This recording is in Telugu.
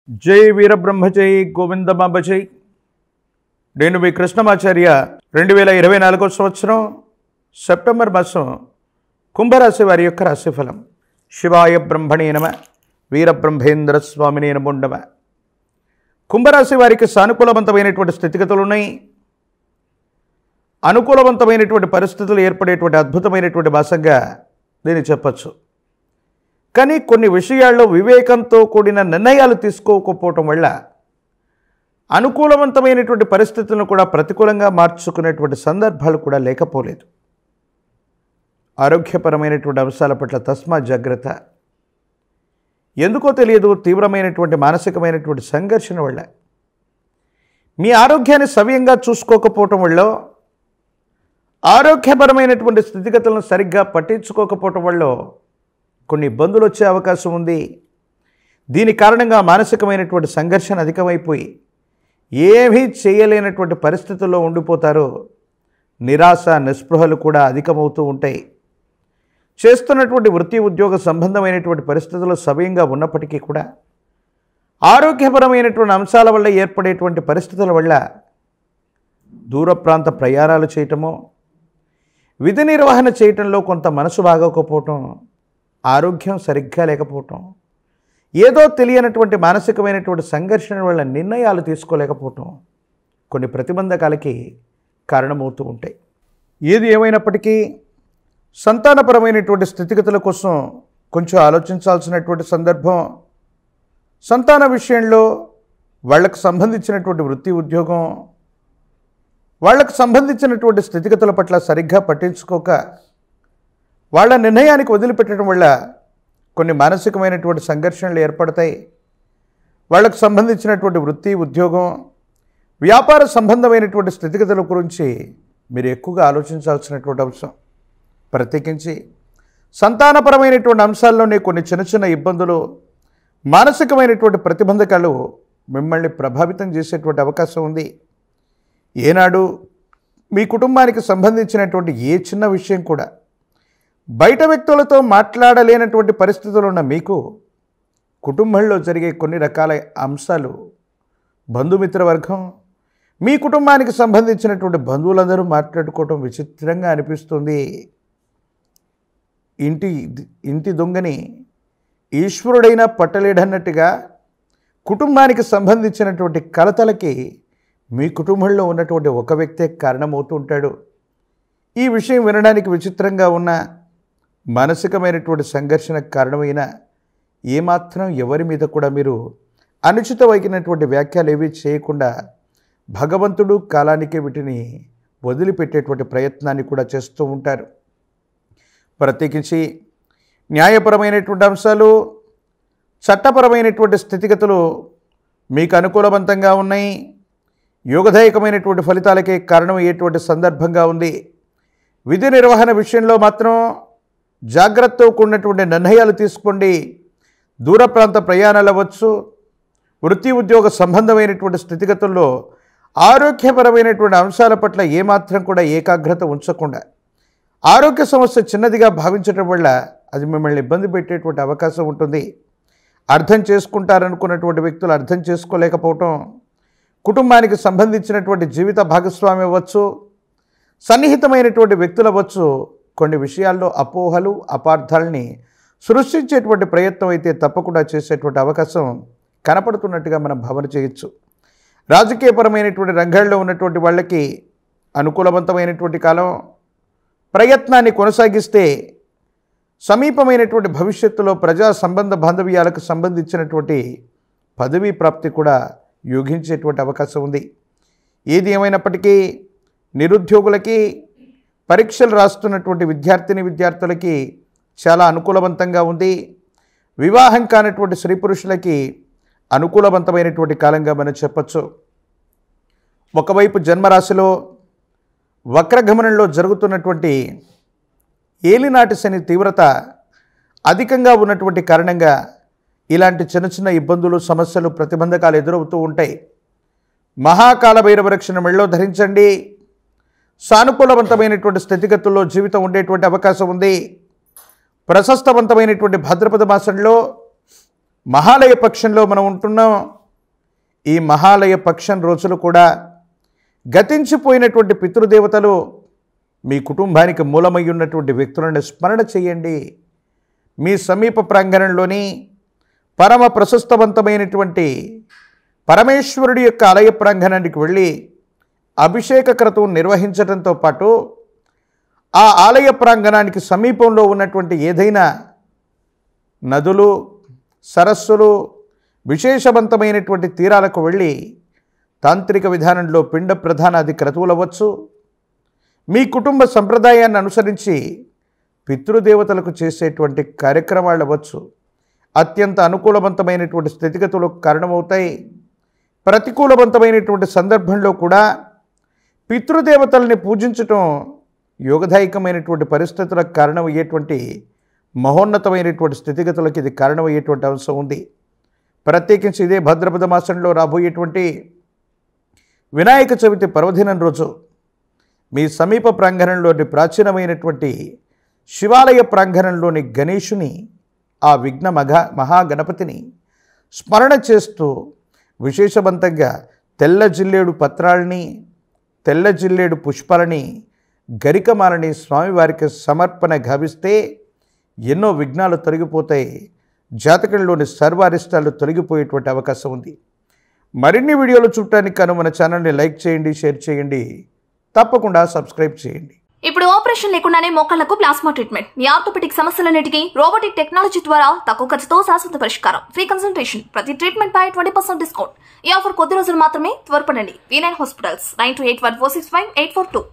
జై వీరబ్రహ్మజై గోవిందమాంబజై. నేను మీ కృష్ణమాచార్య. 2024 సంవత్సరం సెప్టెంబర్ మాసం కుంభరాశి వారి యొక్క రాశిఫలం. శివాయ బ్రహ్మణే నమ, వీరబ్రహ్మేంద్ర స్వామినే నమో నమ. కుంభరాశి వారికి సానుకూలవంతమైనటువంటి స్థితిగతులు ఉన్నాయి. అనుకూలవంతమైనటువంటి పరిస్థితులు ఏర్పడేటువంటి అద్భుతమైనటువంటి మాసంగా దీన్ని చెప్పచ్చు. కానీ కొన్ని విషయాల్లో వివేకంతో కూడిన నిర్ణయాలు తీసుకోకపోవటం వల్ల అనుకూలవంతమైనటువంటి పరిస్థితులను కూడా ప్రతికూలంగా మార్చుకునేటువంటి సందర్భాలు కూడా లేకపోలేదు. ఆరోగ్యపరమైనటువంటి అంశాల పట్ల తస్మా జాగ్రత్త. ఎందుకో తెలియదు, తీవ్రమైనటువంటి మానసికమైనటువంటి సంఘర్షణ వల్ల మీ ఆరోగ్యాన్ని సవ్యంగా చూసుకోకపోవటం వల్ల, ఆరోగ్యపరమైనటువంటి స్థితిగతులను సరిగ్గా పట్టించుకోకపోవటం వల్ల కొన్ని ఇబ్బందులు వచ్చే అవకాశం ఉంది. దీని కారణంగా మానసికమైనటువంటి సంఘర్షణ అధికమైపోయి ఏమీ చేయలేనటువంటి పరిస్థితుల్లో ఉండిపోతారు. నిరాశ నిస్పృహలు కూడా అధికమవుతూ ఉంటాయి. చేస్తున్నటువంటి వృత్తి ఉద్యోగ సంబంధమైనటువంటి పరిస్థితుల్లో సవ్యంగా ఉన్నప్పటికీ కూడా ఆరోగ్యపరమైనటువంటి అంశాల వల్ల ఏర్పడేటువంటి పరిస్థితుల వల్ల దూర ప్రాంత ప్రయాణాలు చేయటమో, విధి నిర్వహణ చేయటంలో కొంత మనసు బాగోకపోవటం, ఆరోగ్యం సరిగ్గా లేకపోవటం, ఏదో తెలియనటువంటి మానసికమైనటువంటి సంఘర్షణ వల్ల నిర్ణయాలు తీసుకోలేకపోవటం కొన్ని ప్రతిబంధకాలకి కారణమవుతూ ఉంటాయి. ఏది ఏమైనప్పటికీ సంతానపరమైనటువంటి స్థితిగతుల కోసం కొంచెం ఆలోచించాల్సినటువంటి సందర్భం. సంతాన విషయంలో వాళ్లకు సంబంధించినటువంటి వృత్తి ఉద్యోగం, వాళ్లకు సంబంధించినటువంటి స్థితిగతుల పట్ల సరిగ్గా పట్టించుకోక వాళ్ళ నిర్ణయానికి వదిలిపెట్టడం వల్ల కొన్ని మానసికమైనటువంటి సంఘర్షణలు ఏర్పడతాయి. వాళ్లకు సంబంధించినటువంటి వృత్తి ఉద్యోగం, వ్యాపార సంబంధమైనటువంటి స్థితిగతుల గురించి మీరు ఎక్కువగా ఆలోచించాల్సినటువంటి అంశం. ప్రత్యేకించి సంతానపరమైనటువంటి అంశాల్లోనే కొన్ని చిన్న చిన్న ఇబ్బందులు, మానసికమైనటువంటి ప్రతిబంధకాలు మిమ్మల్ని ప్రభావితం చేసేటువంటి అవకాశం ఉంది. ఏనాడు మీ కుటుంబానికి సంబంధించినటువంటి ఏ చిన్న విషయం కూడా బయట వ్యక్తులతో మాట్లాడలేనటువంటి పరిస్థితులు ఉన్న మీకు కుటుంబంలో జరిగే కొన్ని రకాల అంశాలు, బంధుమిత్రవర్గం, మీ కుటుంబానికి సంబంధించినటువంటి బంధువులందరూ మాట్లాడుకోవటం విచిత్రంగా అనిపిస్తుంది. ఇంటి దొంగని ఈశ్వరుడైనా పట్టలేడన్నట్టుగా కుటుంబానికి సంబంధించినటువంటి కలతలకి మీ కుటుంబంలో ఉన్నటువంటి ఒక వ్యక్తే కారణమవుతూ ఉంటాడు. ఈ విషయం వినడానికి విచిత్రంగా ఉన్న, మానసికమైనటువంటి సంఘర్షణకు కారణమైన ఏమాత్రం ఎవరి మీద కూడా మీరు అనుచితమైనటువంటి వ్యాఖ్యలు ఏవి చేయకుండా భగవంతుడు కాలానికే వీటిని వదిలిపెట్టేటువంటి ప్రయత్నాన్ని కూడా చేస్తూ ఉంటారు. ప్రత్యేకించి న్యాయపరమైనటువంటి అంశాలు, చట్టపరమైనటువంటి స్థితిగతులు మీకు అనుకూలవంతంగా ఉన్నాయి. యోగదాయకమైనటువంటి ఫలితాలకే కారణమయ్యేటువంటి సందర్భంగా ఉంది. విధి నిర్వహణ విషయంలో మాత్రం జాగ్రత్తతో కూడినటువంటి నిర్ణయాలు తీసుకోండి. దూర ప్రాంత ప్రయాణాలు అవ్వచ్చు, వృత్తి ఉద్యోగ సంబంధమైనటువంటి స్థితిగతుల్లో ఆరోగ్యపరమైనటువంటి అంశాల పట్ల ఏమాత్రం కూడా ఏకాగ్రత ఉంచకుండా ఆరోగ్య సమస్య చిన్నదిగా భావించడం వల్ల అది మిమ్మల్ని ఇబ్బంది పెట్టేటువంటి అవకాశం ఉంటుంది. అర్థం చేసుకుంటారనుకున్నటువంటి వ్యక్తులు అర్థం చేసుకోలేకపోవటం, కుటుంబానికి సంబంధించినటువంటి జీవిత భాగస్వామి అవ్వచ్చు, సన్నిహితమైనటువంటి వ్యక్తులు అవ్వచ్చు, కొన్ని విషయాల్లో అపోహలు అపార్థాలని సృష్టించేటువంటి ప్రయత్నం అయితే తప్పకుండా చేసేటువంటి అవకాశం కనపడుతున్నట్టుగా మనం భావన చేయొచ్చు. రాజకీయపరమైనటువంటి రంగాల్లో ఉన్నటువంటి వాళ్ళకి అనుకూలవంతమైనటువంటి కాలం. ప్రయత్నాన్ని కొనసాగిస్తే సమీపమైనటువంటి భవిష్యత్తులో ప్రజా సంబంధ బాంధవ్యాలకు సంబంధించినటువంటి పదవీ ప్రాప్తి కూడా యోగించేటువంటి అవకాశం ఉంది. ఏది ఏమైనప్పటికీ నిరుద్యోగులకి, పరీక్షలు రాస్తున్నటువంటి విద్యార్థులకి చాలా అనుకూలవంతంగా ఉంది. వివాహం కానటువంటి స్త్రీ పురుషులకి అనుకూలవంతమైనటువంటి కాలంగా మనం చెప్పచ్చు. ఒకవైపు జన్మరాశిలో వక్రగమనంలో జరుగుతున్నటువంటి ఏలినాటి శని తీవ్రత అధికంగా ఉన్నటువంటి కారణంగా ఇలాంటి చిన్న చిన్న ఇబ్బందులు, సమస్యలు, ప్రతిబంధకాలు ఎదురవుతూ ఉంటాయి. మహాకాల భైరవ రక్షణ మెళ్ళో ధరించండి. సానుకూలవంతమైనటువంటి స్థితిగతుల్లో జీవితం ఉండేటువంటి అవకాశం ఉంది. ప్రశస్తవంతమైనటువంటి భాద్రపద మాసంలో మహాలయ పక్షంలో మనం ఉంటున్నాం. ఈ మహాలయ పక్షం రోజులు కూడా గతించిపోయినటువంటి పితృదేవతలు మీ కుటుంబానికి మూలమై ఉన్నటువంటి వ్యక్తులను స్మరణ చేయండి. మీ సమీప ప్రాంగణంలోని పరమ ప్రశస్తవంతమైనటువంటి పరమేశ్వరుడి యొక్క ఆలయ ప్రాంగణానికి వెళ్ళి అభిషేక క్రతువు నిర్వహించడంతో పాటు ఆ ఆలయ ప్రాంగణానికి సమీపంలో ఉన్నటువంటి ఏదైనా నదులు, సరస్సులు, విశేషవంతమైనటువంటి తీరాలకు వెళ్ళి తాంత్రిక విధానంలో పిండ ప్రధానాది క్రతువులు అవ్వచ్చు. మీ కుటుంబ సంప్రదాయాన్ని అనుసరించి పితృదేవతలకు చేసేటువంటి కార్యక్రమాలు అవ్వచ్చు. అత్యంత అనుకూలవంతమైనటువంటి స్థితిగతులకు కారణమవుతాయి. ప్రతికూలవంతమైనటువంటి సందర్భంలో కూడా పితృదేవతల్ని పూజించటం యోగదాయకమైనటువంటి పరిస్థితులకు కారణమయ్యేటువంటి మహోన్నతమైనటువంటి స్థితిగతులకు ఇది కారణమయ్యేటువంటి అంశం ఉంది. ప్రత్యేకించి ఇదే భాద్రపద మాసంలో రాబోయేటువంటి వినాయక చవితి పర్వదినం రోజు మీ సమీప ప్రాంగణంలోని ప్రాచీనమైనటువంటి శివాలయ ప్రాంగణంలోని గణేశుని, ఆ విఘ్న మహాగణపతిని స్మరణ చేస్తూ విశేషవంతంగా తెల్ల జిల్లేడు పత్రాలని, తెల్ల జిల్లేడు పుష్పాలని, గరికమాలని స్వామివారికి సమర్పణ గావిస్తే ఎన్నో విఘ్నాలు తొలగిపోతాయి. జాతకంలోని సర్వారిష్టాలు తొలగిపోయేటువంటి అవకాశం ఉంది. మరిన్ని వీడియోలు చూడటానికి కాను మన ఛానల్ని లైక్ చేయండి, షేర్ చేయండి, తప్పకుండా సబ్స్క్రైబ్ చేయండి. ఇప్పుడు ఆపరేషన్ లేకుండానే మోకాళ్లకు ప్లాస్మా ట్రీట్మెంట్. మీ ఆర్థోపెడిక్ సమస్యలన్నిటికీ రోబోటిక్ టెక్నాలజీ ద్వారా తక్కువ ఖర్చుతో శాశ్వత పరిష్కారం. Free consultation. ప్రతి ట్రీట్మెంట్ పై 20% డిస్కౌంట్. ఈ ఆఫర్ కొద్ది రోజులు మాత్రమే. త్వరపడండి. V9 hospitals 9281465842.